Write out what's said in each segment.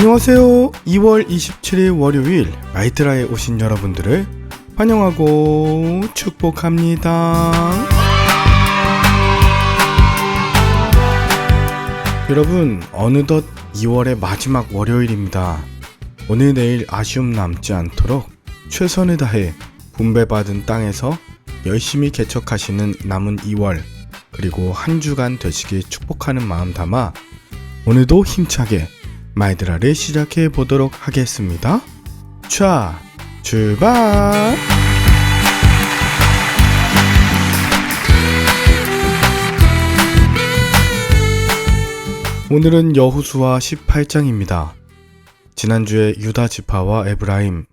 안녕하세요. 2월 27일 월요일 마이트라에 오신 여러분들을 환영하고 축복합니다. 여러분, 어느덧 2월의 마지막 월요일입니다. 오늘 내일 아쉬움 남지 않도록 최선을 다해 분배받은 땅에서 열심히 개척하시는 남은 2월, 그리고 한 주간 되시길 축복하는 마음 담아 오늘도 힘차게 마이드라를 시작해 보도록 하겠습니다. 자, 출발! 오늘은 여호수아 18장입니다. 지난주에 유다 지파와 에브라임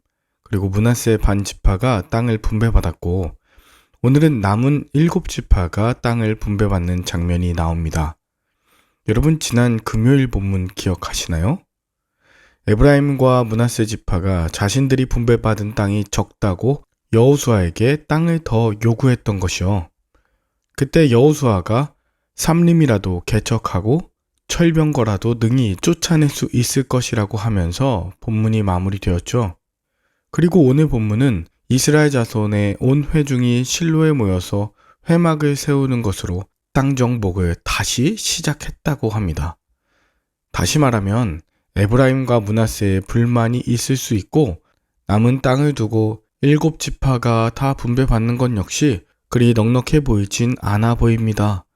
그리고 므낫세 반 지파가 땅을 분배받았고, 오늘은 남은 7지파가 땅을 분배받는 장면이 나옵니다. 여러분, 지난 금요일 본문 기억하시나요? 에브라임과 므낫세 지파가 자신들이 분배받은 땅이 적다고 여호수아에게 땅을 더 요구했던 것이요. 그때 여호수아가 삼림이라도 개척하고 철병거라도 능히 쫓아낼 수 있을 것이라고 하면서 본문이 마무리되었죠. 그리고 오늘 본문은 이스라엘 자손의 온 회중이 실로에 모여서 회막을 세우는 것으로 땅 정복을 다시 시작했다고 합니다. 다시 말하면 에브라임과 므낫세에 불만이 있을 수 있고, 남은 땅을 두고 7지파가 다 분배받는 것 역시 그리 넉넉해 보이진 않아 보입니다.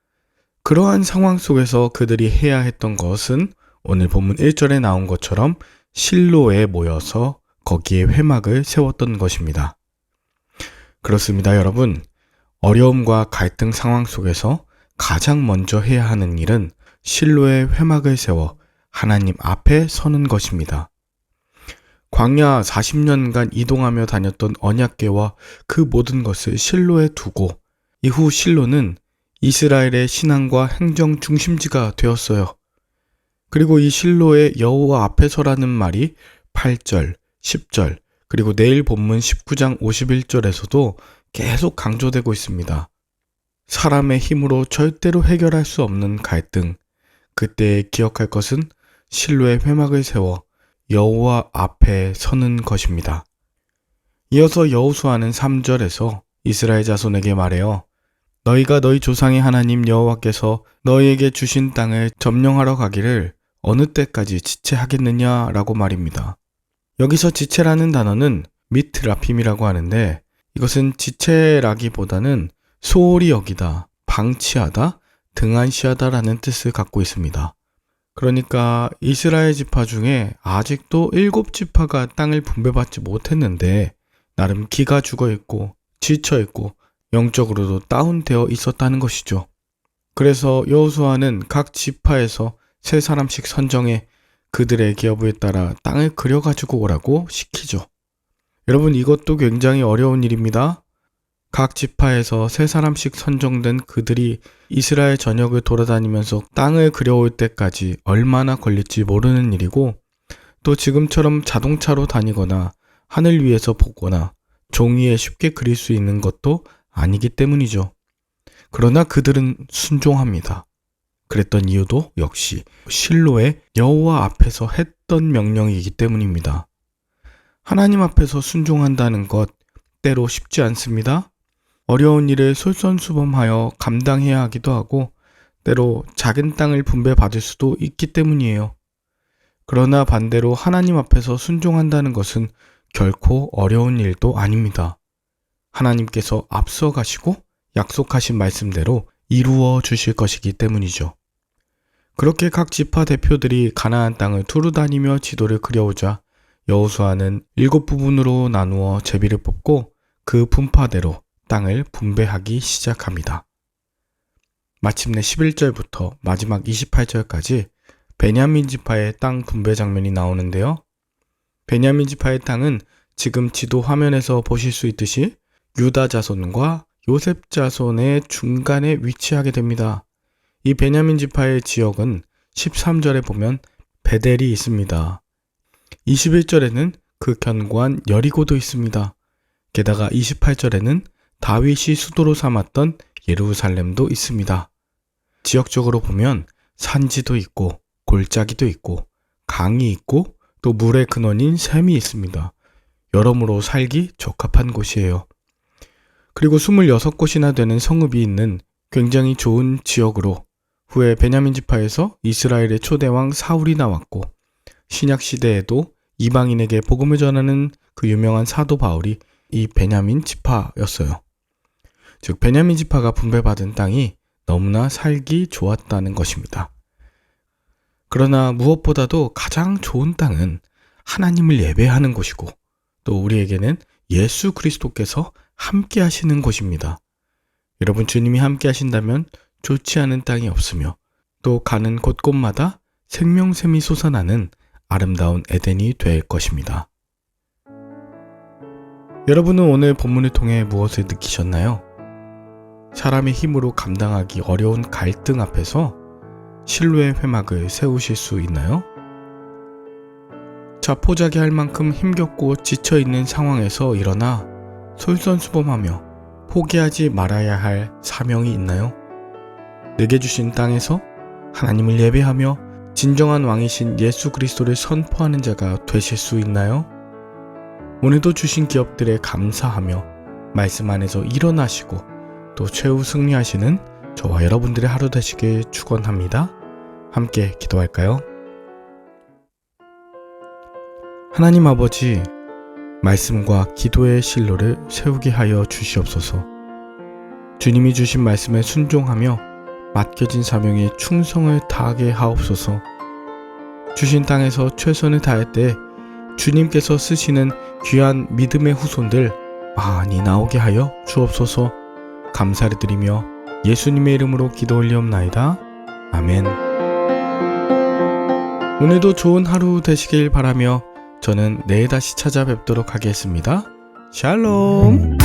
그러한 상황 속에서 그들이 해야 했던 것은 오늘 본문 1절에 나온 것처럼 실로에 모여서 거기에 회막을 세웠던 것입니다. 그렇습니다, 여러분. 어려움과 갈등 상황 속에서 가장 먼저 해야 하는 일은 실로에 회막을 세워 하나님 앞에 서는 것입니다. 광야 40년간 이동하며 다녔던 언약궤와 그 모든 것을 실로에 두고, 이후 실로는 이스라엘의 신앙과 행정 중심지가 되었어요. 그리고 이 실로에 여호와 앞에 서라는 말이 8절, 10절, 그리고 내일 본문 19장 51절에서도 계속 강조되고 있습니다. 사람의 힘으로 절대로 해결할 수 없는 갈등, 그때 기억할 것은 실로에 회막을 세워 여호와 앞에 서는 것입니다. 이어서 여호수아는 3절에서 이스라엘 자손에게 말해요. 너희가 너희 조상의 하나님 여호와께서 너희에게 주신 땅을 점령하러 가기를 어느 때까지 지체하겠느냐라고 말입니다. 여기서 지체라는 단어는 미트라핌이라고 하는데, 이것은 지체라기보다는 소홀히 여기다, 방치하다, 등한시하다라는 뜻을 갖고 있습니다. 그러니까 이스라엘 지파 중에 아직도 7지파가 땅을 분배받지 못했는데 나름 기가 죽어있고 지쳐있고 영적으로도 다운되어 있었다는 것이죠. 그래서 여호수아는 각 지파에서 3사람씩 선정해 그들의 기여부에 따라 땅을 그려가지고 오라고 시키죠. 여러분, 이것도 굉장히 어려운 일입니다. 각 지파에서 3사람씩 선정된 그들이 이스라엘 전역을 돌아다니면서 땅을 그려올 때까지 얼마나 걸릴지 모르는 일이고, 또 지금처럼 자동차로 다니거나 하늘 위에서 보거나 종이에 쉽게 그릴 수 있는 것도 아니기 때문이죠. 그러나 그들은 순종합니다. 그랬던 이유도 역시 실로에 여호와 앞에서 했던 명령이기 때문입니다. 하나님 앞에서 순종한다는 것 때로 쉽지 않습니다. 어려운 일을 솔선수범하여 감당해야 하기도 하고, 때로 작은 땅을 분배받을 수도 있기 때문이에요. 그러나 반대로 하나님 앞에서 순종한다는 것은 결코 어려운 일도 아닙니다. 하나님께서 앞서 가시고 약속하신 말씀대로 이루어 주실 것이기 때문이죠. 그렇게 각 지파 대표들이 가나안 땅을 두루 다니며 지도를 그려오자 여호수아는 7부분으로 나누어 제비를 뽑고 그 분파대로 땅을 분배하기 시작합니다. 마침내 11절부터 마지막 28절까지 베냐민 지파의 땅 분배 장면이 나오는데요. 베냐민 지파의 땅은 지금 지도 화면에서 보실 수 있듯이 유다 자손과 요셉 자손의 중간에 위치하게 됩니다. 이 베냐민 지파의 지역은 13절에 보면 베델이 있습니다. 21절에는 그 견고한 여리고도 있습니다. 게다가 28절에는 다윗이 수도로 삼았던 예루살렘도 있습니다. 지역적으로 보면 산지도 있고 골짜기도 있고 강이 있고 또 물의 근원인 샘이 있습니다. 여러모로 살기 적합한 곳이에요. 그리고 26곳이나 되는 성읍이 있는 굉장히 좋은 지역으로 후에 베냐민 지파에서 이스라엘의 초대왕 사울이 나왔고 신약 시대에도 이방인에게 복음을 전하는 그 유명한 사도 바울이 이 베냐민 지파였어요. 즉 베냐민 지파가 분배받은 땅이 너무나 살기 좋았다는 것입니다. 그러나 무엇보다도 가장 좋은 땅은 하나님을 예배하는 곳이고 또 우리에게는 예수 그리스도께서 함께 하시는 곳입니다. 여러분 주님이 함께 하신다면 좋지 않은 땅이 없으며 또 가는 곳곳마다 생명샘이 솟아나는 아름다운 에덴이 될 것입니다. 여러분은 오늘 본문을 통해 무엇을 느끼셨나요? 사람의 힘으로 감당하기 어려운 갈등 앞에서 신뢰의 회막을 세우실 수 있나요? 자포자기할 만큼 힘겹고 지쳐있는 상황에서 일어나 솔선수범하며 포기하지 말아야 할 사명이 있나요? 내게 주신 땅에서 하나님을 예배하며 진정한 왕이신 예수 그리스도를 선포하는 자가 되실 수 있나요? 오늘도 주신 기업들에 감사하며 말씀 안에서 일어나시고 또 최후 승리하시는 저와 여러분들의 하루 되시길 축원합니다. 함께 기도할까요? 하나님 아버지, 말씀과 기도의 실로를 세우게 하여 주시옵소서. 주님이 주신 말씀에 순종하며 맡겨진 사명에 충성을 다하게 하옵소서. 주신 땅에서 최선을 다할 때 주님께서 쓰시는 귀한 믿음의 후손들 많이 나오게 하여 주옵소서. 감사를 드리며 예수님의 이름으로 기도 올리옵나이다. 아멘. 오늘도 좋은 하루 되시길 바라며 저는 내일 다시 찾아뵙도록 하겠습니다. 샬롬.